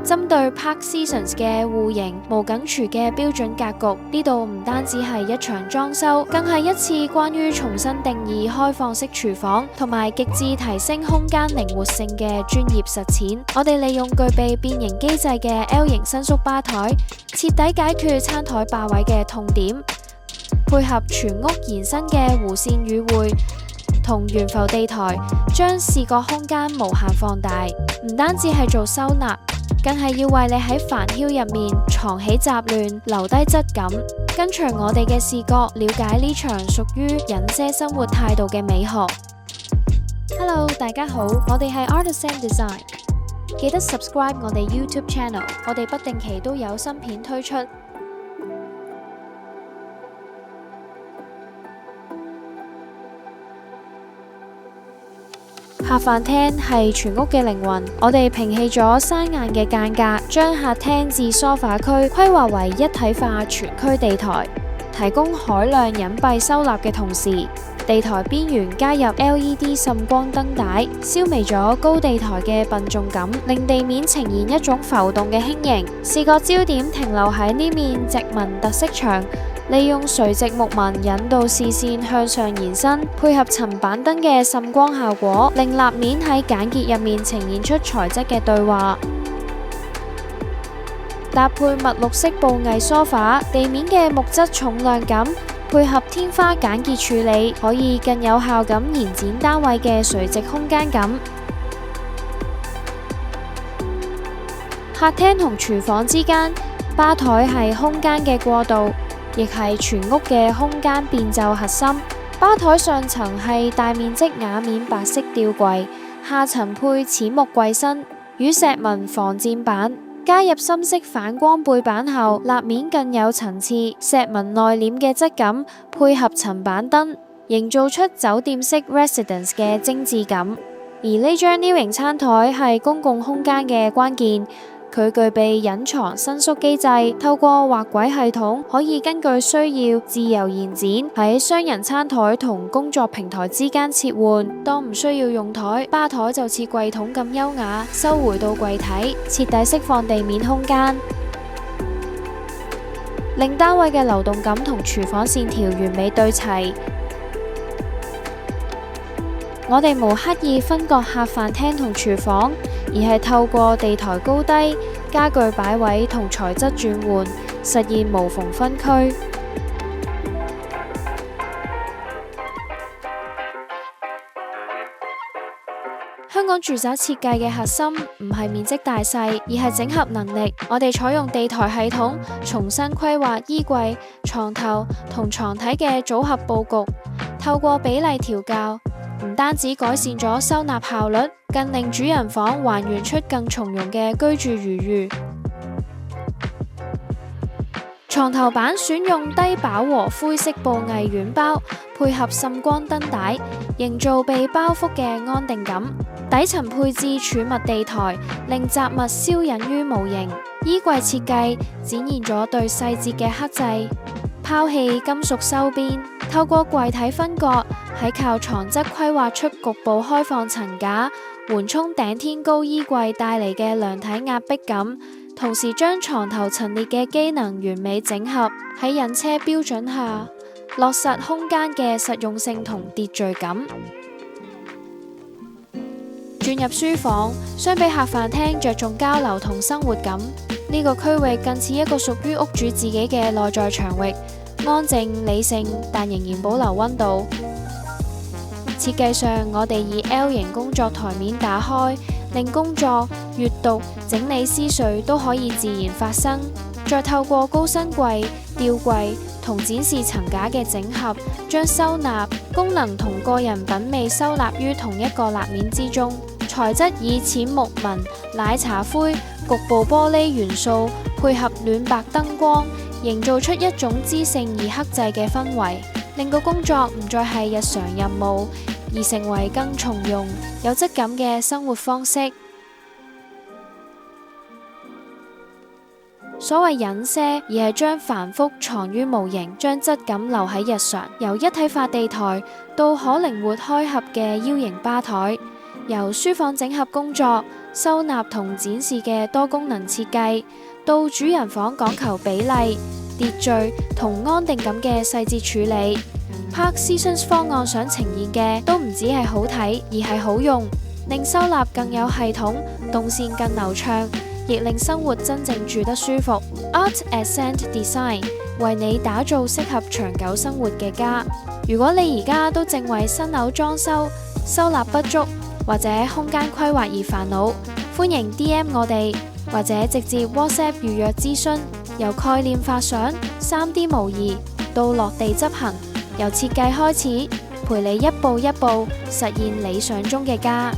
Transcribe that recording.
針對 Park Seasons 嘅戶型無緊廚嘅標準格局，呢度唔單止係一場裝修，更係一次關於重新定義開放式廚房同埋極致提升空間靈活性嘅專業實踐。我哋利用具備變形機制嘅 L 型伸縮吧台，徹底解決餐台霸位嘅痛點，配合全屋延伸嘅弧線與會同懸浮地台，將視覺空間無限放大。唔單止係做收納，更係要為你喺煩囂入面藏起雜亂，留低質感。跟隨我哋嘅視覺，了解呢場屬於隱些生活態度嘅美學。Hello， 大家好，我哋係 Artisan Design， 記得 subscribe 我哋 YouTube channel， 我哋不定期都有新片推出。客飯廳係全屋嘅靈魂，我哋摒棄咗生硬嘅間隔，將客廳至梳化區規劃為一體化全區地台，提供海量隱蔽收納嘅同時，地台邊緣加入 LED 滲光燈帶，消弭咗高地台嘅笨重感，令地面呈現一種浮動嘅輕盈。視覺焦點停留喺呢面直紋特色牆，利用垂直木紋引導視線向上延伸，配合層板燈嘅滲光效果，令立面喺簡潔入面呈現出材質嘅對話。搭配墨綠色布藝梳化，地面嘅木質重量感，配合天花簡潔處理，可以更有效咁延展單位嘅垂直空間感。客廳同廚房之間，吧台係空間嘅過渡，亦係全屋嘅空間變奏核心。吧台上層係大面積瓦面白色吊櫃，下層配淺木櫃身與石紋防濺板，加入深色反光背板後，立面更有層次，石紋內斂嘅質感配合層板燈，營造出酒店式 residence 嘅精緻感。而呢張 L 型餐台係公共空間嘅關鍵。佢具備隱藏伸縮機制，透過滑軌系統，可以根據需要自由延展，喺雙人餐台同工作平台之間切換。當唔需要用台，吧台就似櫃桶咁優雅，收回到櫃體，徹底釋放地面空間，令單位嘅流動感同廚房線條完美對齊。我哋無刻意分割客飯廳同廚房，而係透過地台高低、家具擺位同材質轉換，實現無縫分區。香港住宅設計嘅核心唔係面積大細，而係整合能力。我哋採用地台系統，重新規劃衣櫃、床頭同床體嘅組合佈局，透過比例調校，唔單止改善咗收納效率，更令主人房還原出更從容嘅居住餘裕。床頭板選用低飽和灰色布藝軟包，配合滲光燈帶，營造被包覆嘅安定感。底層配置儲物地台，令雜物消隱於無形。衣櫃設計展現咗對細節嘅克制，拋棄金屬收邊，透過櫃體分割，喺靠床側規劃出局部開放層架，緩衝頂天高衣櫃帶嚟嘅量體壓迫感，同時將床頭陳列嘅機能完美整合，喺引車標準下落實空間嘅實用性同秩序感。轉入書房，相比客飯廳着重交流同生活感，呢個區域更似一個屬於屋主自己嘅內在場域，安靜理性，但仍然保留溫度。設計上，我哋以 L 型工作台面打開，令工作、閱讀、整理思緒都可以自然發生。再透過高身櫃、吊櫃同展示層架嘅整合，將收納功能同個人品味收納於同一個立面之中。材質以淺木紋、奶茶灰、局部玻璃元素配合暖白燈光，營造出一種知性而克制嘅氛圍，令個工作唔再係日常任務，而成為更從容、有質感嘅生活方式。所謂隱些，而係將繁複藏於無形，將質感留喺日常。由一體化地台到可靈活開合嘅 U 型吧台，由書房整合工作收納同展示嘅多功能設計，到主人房講求比例、秩序同安定感嘅細節處理。Park Seasons 方案想呈現嘅都唔止係好睇，而係好用，令收納更有系統，動線更流暢，亦令生活真正住得舒服。Art Accent Design 為你打造適合長久生活嘅家。如果你而家都正為新樓裝修、收納不足或者空間規劃而煩惱，歡迎 DM 我哋，或者直接 WhatsApp 預約諮詢。由概念發想、3D 模擬到落地執行，由設計開始，陪你一步一步實現理想中嘅家。